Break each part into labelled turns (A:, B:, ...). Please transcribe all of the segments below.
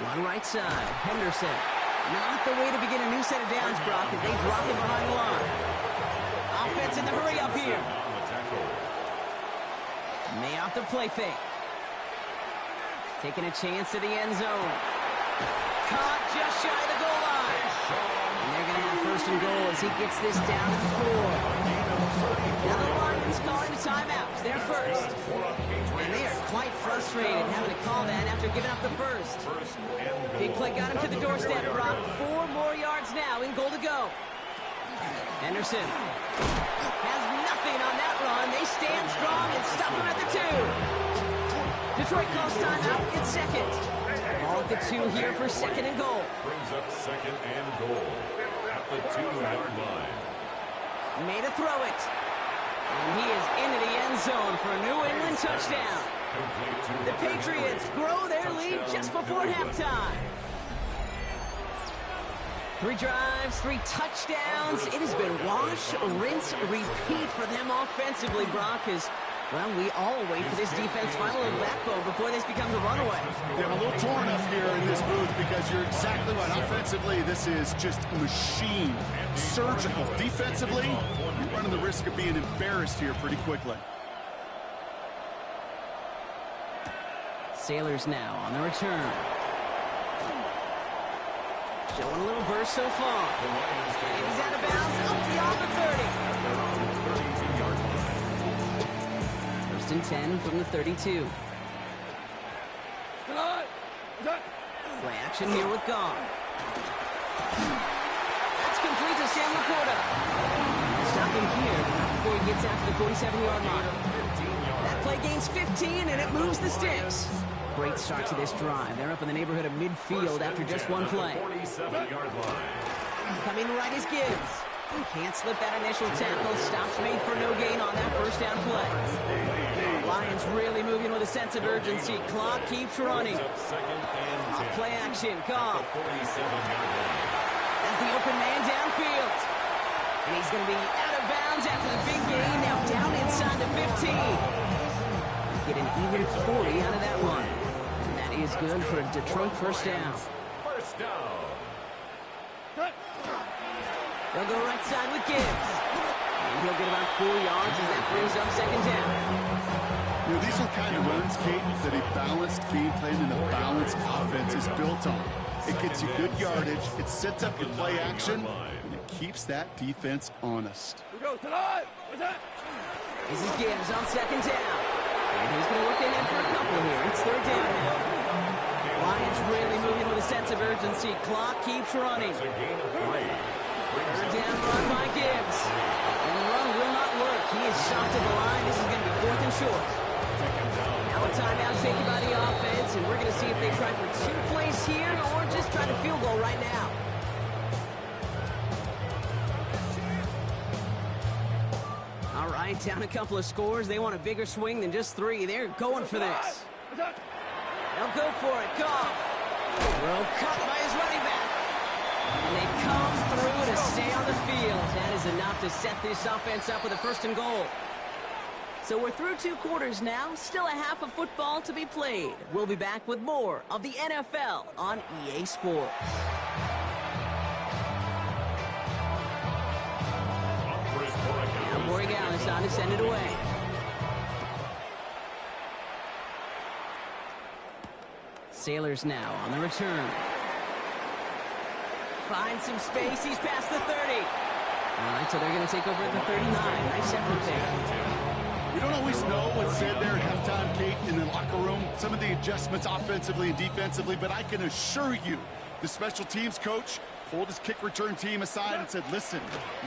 A: One right side. Henderson. Not the way to begin a new set of downs, Brock, as they drop him behind the line. Offense in the hurry up here. May off the play fake. Taking a chance to the end zone. Caught just shy of the goal line. And they're going to have first and goal as he gets this down to the 4. Now the Lions calling a timeout. They're first. And they are quite frustrated having to call that after giving up the first. Big play got him to the doorstep, Brock. 4 more yards now in goal to go. Henderson has nothing on that run. They stand strong and stop him at the 2. Detroit calls timeout in second. Ball at the 2 here for second and goal.
B: Brings up second and goal at the 2-yard line.
A: Made a throw it. And he is into the end zone for a New England touchdown. The Patriots grow their lead just before halftime. 3 drives, 3 touchdowns. It has been wash, rinse, repeat for them offensively, Brock, as, well, we all wait for this defense final backbone before this becomes a runaway.
C: They're a little torn up here in this booth because you're exactly right. Offensively, this is just machine, surgical. Defensively, you're running the risk of being embarrassed here pretty quickly.
A: Sailors now on the return. Showing a little burst so far. And he's out of bounds up beyond the 30. First and 10 from the 32. Play action here with Goff. That's complete to Sam Laporta. Stop him here before he gets out to the 47-yard line. That play gains 15 and it moves the sticks. Great start to this drive. They're up in the neighborhood of midfield after just one play. Coming right is Gibbs. Can't slip that initial tackle. Stops made for no gain on that first down play. Lions really moving with a sense of urgency. Clock keeps running. Off play action. Goff. As the open man downfield. And he's going to be out of bounds after the big gain. Now down inside the 15. Get an even 40 out of that one. And that is good for a Detroit first down.
B: First down.
A: They'll go right side with Gibbs. And he'll get about 4 yards as that brings up second down.
C: You know, these are kind of runs, Kate, that a balanced game plan and a balanced offense is built on. It gets you good yardage, it sets up your play action, and it keeps that defense honest.
A: This is Gibbs on second down. And he's going to look ahead for a couple here. It's third down now. Lions really moving with a sense of urgency. Clock keeps running. Third down run by Gibbs. And the run will not work. He is shot to the line. This is going to be fourth and short. Now a timeout taken by the offense, and we're going to see if they try for 2 plays here or just try to field goal right now. All right, down a couple of scores. They want a bigger swing than just 3. They're going for this. They'll go for it. Goff. Throw cut by his running back. And they come through to stay on the field. That is enough to set this offense up with a first and goal. So we're through 2 quarters now. Still a half of football to be played. We'll be back with more of the NFL on EA Sports. Now Borregales on to send it away. Sailors now on the return. Finds some space. He's past the 30. All right, so they're going to take over at the 39. Nice effort there.
C: We don't always know what's said there at halftime, Kate, in the locker room. Some of the adjustments offensively and defensively, but I can assure you the special teams coach pulled his kick return team aside and said, listen,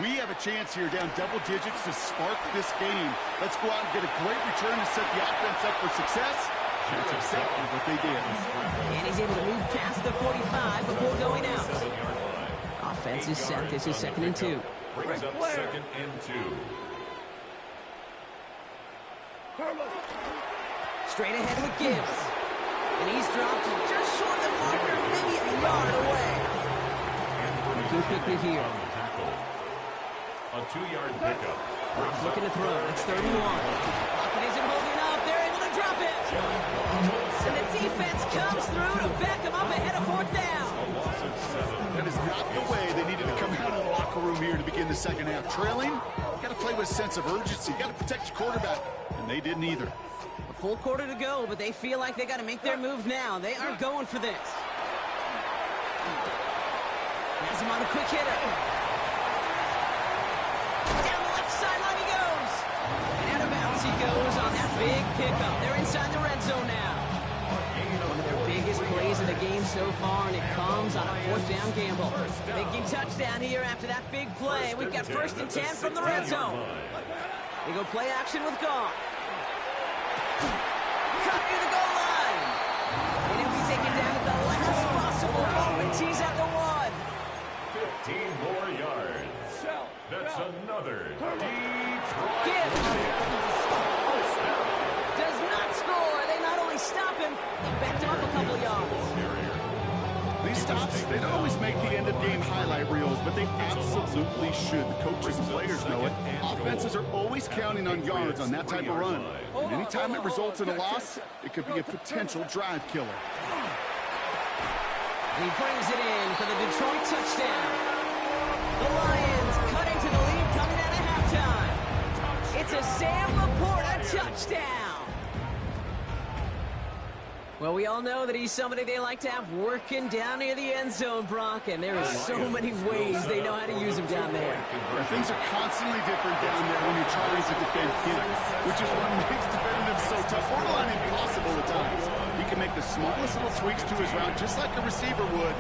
C: we have a chance here down double digits to spark this game. Let's go out and get a great return to set the offense up for success. That's exactly what they did.
A: And he's able to move past the 45 before going out. Offense is set. This is second and 2.
B: Brings up second and 2.
A: Straight ahead with Gibbs. And he's dropped just short of the marker, maybe a yard away. Looking quickly here.
B: A 2-yard pickup.
A: Looking to throw. It's 31. Lockett isn't holding up. They're able to drop it. And the defense comes through to back him up ahead of
C: the second half. Trailing, you got to play with a sense of urgency. You got to protect your quarterback, and they didn't either.
A: A full quarter to go, but they feel like they got to make their move now. They are going for this. Has him on the quick hitter. Down the left sideline he goes. And out of bounds he goes on that big pickup. They're inside the red zone now. One of their biggest plays of the game so far, and it comes on a fourth down gamble. Making touchdown here after that big play. We've got 1st and 10 from the red zone. They go play action with Goff. Cut near the goal line. And he'll be taken down at the last possible moment. He's at the 1.
B: 15 more yards. That's another Detroit.
A: Gibbs does not score. They not only stop him, they backed him up a couple yards.
C: These stops, they don't always make the end-of-game highlight reels, but they absolutely should. The coaches and players know it. Offenses are always counting on yards on that type of run. And anytime it results in a loss, it could be a potential drive killer.
A: He brings it in for the Detroit touchdown. The Lions cut into the lead coming out of halftime. It's a Sam Laporta touchdown. Well, we all know that he's somebody they like to have working down near the end zone, Brock, and there are so many ways they know how to use him down there.
C: And things are constantly different down there when you're trying to defend him, which is what makes defending him so tough, borderline impossible at times. He can make the smallest little tweaks to his route just like a receiver would.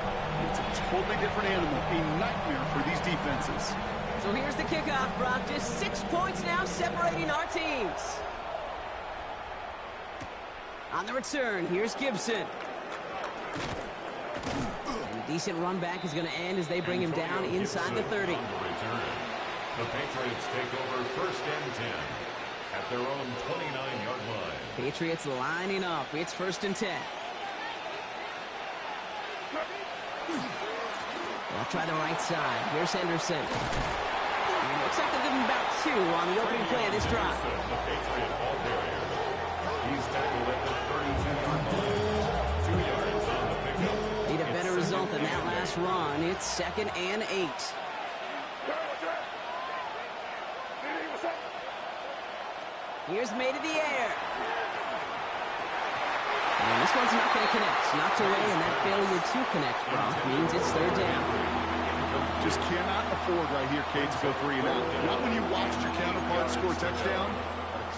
C: It's a totally different animal, a nightmare for these defenses.
A: So here's the kickoff, Brock. Just 6 points now separating our teams. On the return, here's Gibson. And a decent run back is going to end as they bring him down inside the 30.
B: The Patriots take over 1st and 10 at their own 29-yard line.
A: Patriots lining up. It's 1st and 10. They'll try the right side. Here's Henderson. And it looks like they'll give him about 2 on the opening play of this drive.
B: The Patriot ball carrier. He's tackled at the 32-yard line. 2 yards on the pickup.
A: Need a better result than that last run. It's 2nd and 8. Here's made in the air. And this one's not going to connect. Knocked away, and that failure to connect, Brock, means it's 3rd down.
C: Just cannot afford right here, Kate, to go 3 and out. Not when you watched your counterpart score a touchdown.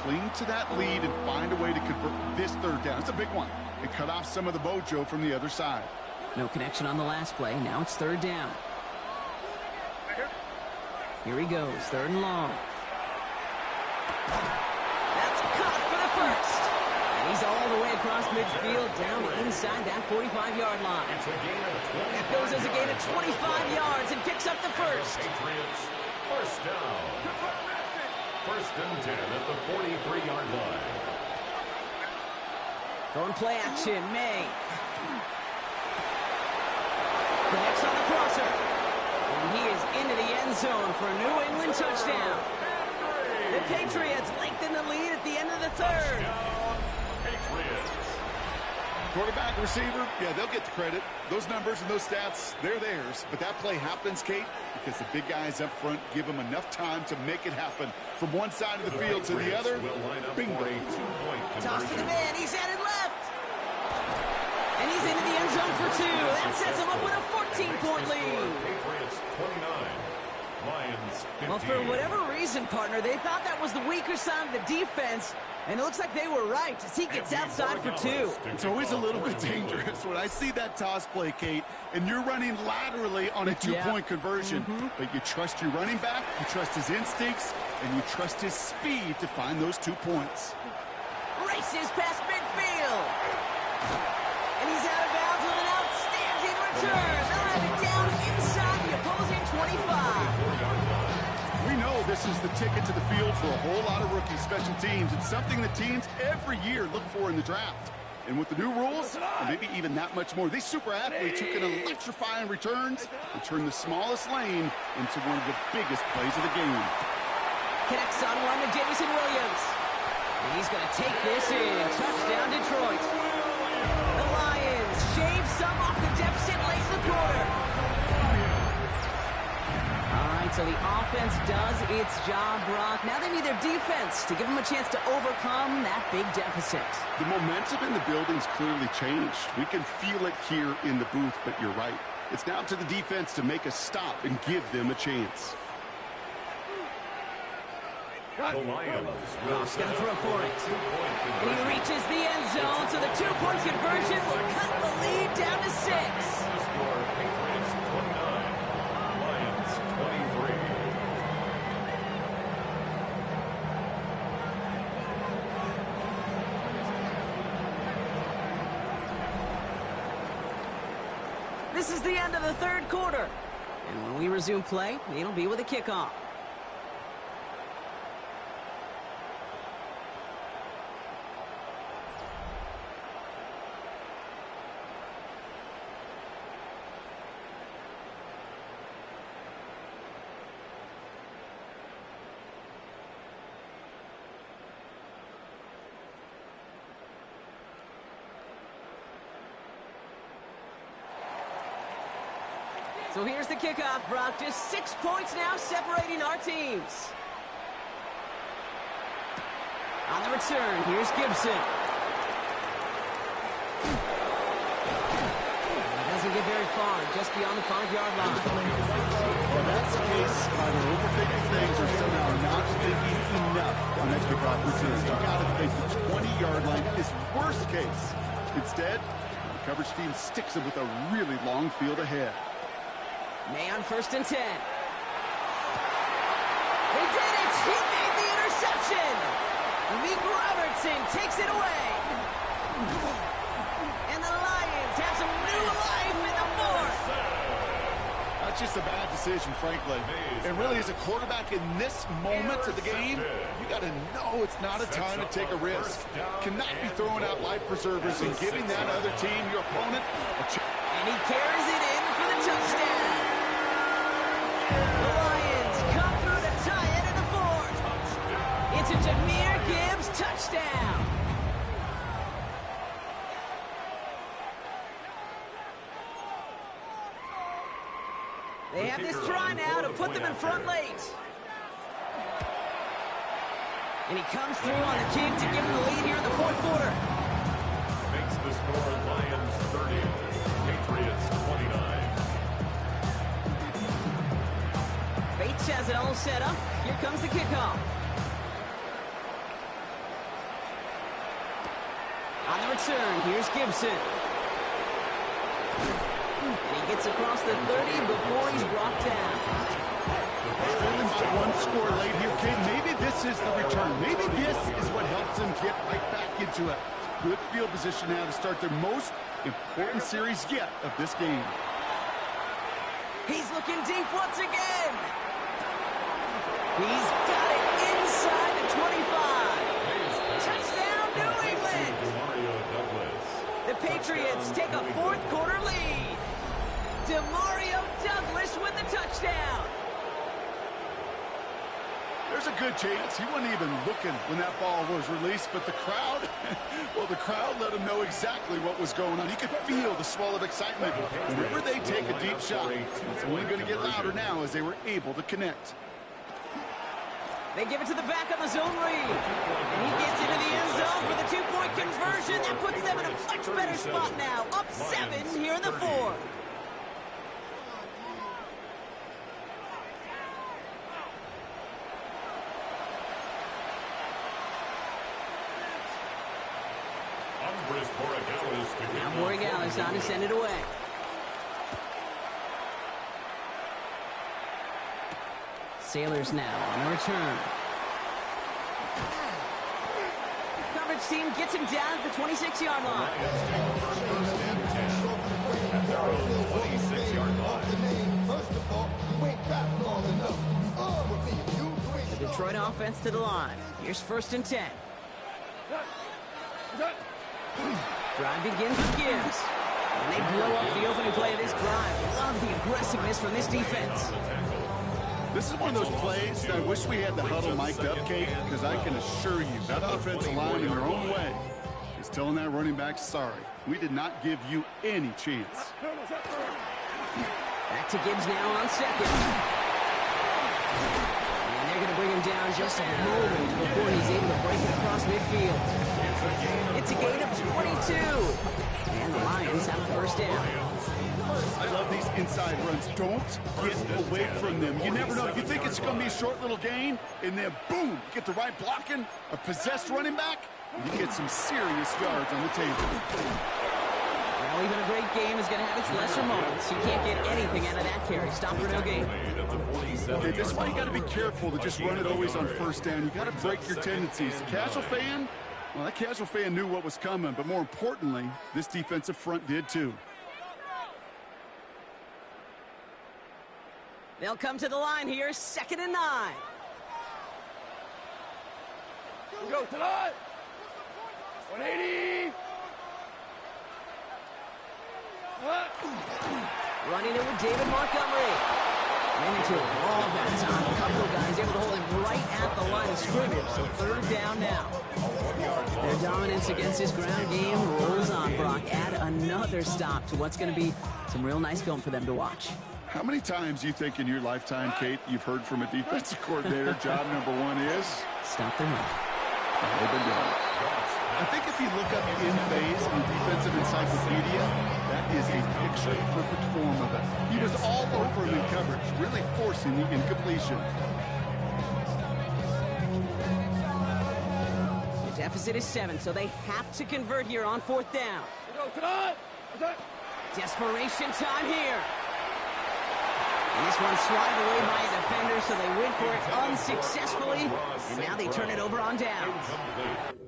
C: Cling to that lead and find a way to convert this 3rd down. It's a big one. And cut off some of the mojo from the other side.
A: No connection on the last play. Now it's 3rd down. Here he goes. 3rd and long. That's caught for the 1st. And he's all the way across midfield down inside that 45-yard line. That goes as a gain of 25 yards and picks up the 1st.
B: Patriots, 1st down. 1st and 10 at the 43-yard line.
A: Going play action, May. Connects on the crosser. And he is into the end zone for a New England touchdown. The Patriots lengthen the lead at the end of the 3rd.
B: Patriots.
C: Quarterback, receiver, yeah, they'll get the credit. Those numbers and those stats, they're theirs. But that play happens, Kate, because the big guys up front give them enough time to make it happen. From one side of the field to the other, bingo.
A: Toss to the man, he's headed left. And he's into the end zone for 2. That sets him up with a 14-point lead.
B: Patriots 29. Lions 15.
A: Well, for whatever reason, partner, they thought that was the weaker side of the defense, and it looks like they were right as he gets outside for 2.
C: It's always a little bit dangerous when I see that toss play, Kate, and you're running laterally on a 2-point conversion. But you trust your running back, you trust his instincts, and you trust his speed to find those 2 points.
A: Races past midfield. And he's out of bounds with an outstanding return. They'll have it down inside the opposing 25.
C: We know this is the ticket to the field for a whole lot of rookie special teams. It's something that teams every year look for in the draft. And with the new rules, and maybe even that much more, these super athletes who can electrify in returns and turn the smallest lane into one of the biggest plays of the game.
A: Connects on one to Jamison Williams. And he's going to take this in. Touchdown, Detroit. The Lions shave some off the deficit late in the quarter. All right, so So the offense does its job, Brock. Now they need their defense to give them a chance to overcome that big deficit.
C: The momentum in the building's clearly changed. We can feel it here in the booth, but you're right. It's now to the defense to make a stop and give them a chance.
B: The Lions
A: Goff's going to throw for it. And he reaches the end zone, so the two-point conversion will cut the lead down to 6.
B: The score, Patriots 29, Lions 23.
A: This is the end of the third quarter. And when we resume play, it'll be with a kickoff. So here's the kickoff, Brock. Just 6 points now separating our teams. On the return, here's Gibson. He doesn't get very far, just beyond the 5-yard line.
C: Well, that's the case. Either overthinking things or somehow not thinking enough on that kickoff return. You got to think the 20-yard line is worst case. Instead, the coverage team sticks him with a really long field ahead.
A: May on 1st and 10. They did it! He made the interception! Meek Robertson takes it away. And the Lions have some new life in the 4th.
C: That's just a bad decision, frankly. And really, as a quarterback in this moment of the game, you got to know it's not a time to take a risk. Cannot be throwing out life preservers and giving that other team, your opponent, a chance.
A: And he carries it in for the touchdown. The Lions come through to tie it in the 4th. It's a Jahmyr Gibbs touchdown. They have this try now to put them in front late. And he comes through on the kick to give them the lead here in the 4th quarter.
B: Makes the score Lions 30, Patriots 29.
A: Bates has it all set up. Here comes the kickoff. On the return, here's Gibson. And he gets across the 30 before he's brought down.
C: Trailing by one score late here, Kate. Maybe this is the return. Maybe this is what helps them get right back into it. Good field position now to start their most important series yet of this game.
A: He's looking deep once again. He's got it inside the 25. Touchdown, New England. The Patriots take a 4th quarter lead. Demario Douglas with the touchdown.
C: There's a good chance he wasn't even looking when that ball was released, but the crowd, well, the crowd let him know exactly what was going on. He could feel the swell of excitement. Whenever they take a deep shot, it's only going to get louder now as they were able to connect.
A: They give it to the back of the zone read. And he gets into the end zone for the 2-point conversion. That puts them in a much better spot now. Up 7 here in the 4th. Now Borregales on to send it away. Sailors now on the return. Coverage team gets him down at the 26-yard line.
B: At their own 26-yard line.
A: The Detroit offense to the line. Here's 1st and 10. Drive begins with Gibbs. And they blow up the opening play of this drive. Love the aggressiveness from this defense.
C: This is one of those plays that I wish we had the huddle mic'd up, Kate, because I can assure you that offensive line in their own way is telling that running back, sorry, we did not give you any chance.
A: Back to Gibbs now on 2nd. And they're going to bring him down just a moment before he's able to break it across midfield. It's a gain of 22. And the Lions have a first down.
C: I love these inside runs. Don't get away from them. You never know. You think it's going to be a short little gain, and then boom, you get the right blocking, a possessed running back, and you get some serious yards on the table.
A: Well, even a great game is going to have its lesser moments. You can't get anything out of that carry. Stop for no gain.
C: Okay, this is why you got to be careful to just run it always on first down. You got to break your tendencies. The casual fan, well, that casual fan knew what was coming, but more importantly, this defensive front did too.
A: They'll come to the line here, 2nd and 9.
D: We go tonight. 180.
A: Running it with David Montgomery. Ran into a wall that time. A couple of guys able to hold him right at the line of scrimmage. So 3rd down now. Their dominance against this ground game rolls on, Brock. Add another stop to what's going to be some real nice film for them to watch.
C: How many times do you think in your lifetime, Kate, you've heard from a defensive coordinator, job number 1 is?
A: Stop the run.
C: They've been doing it. I think if you look up in phase in the defensive encyclopedia, that is a picture-perfect form of it. He was all over him in coverage, really forcing the incompletion.
A: The deficit is 7, so they have to convert here on 4th down.
D: We go tonight.
A: Desperation time here. And this one's swatted away by a defender, so they went for it unsuccessfully, and now they turn it over on downs.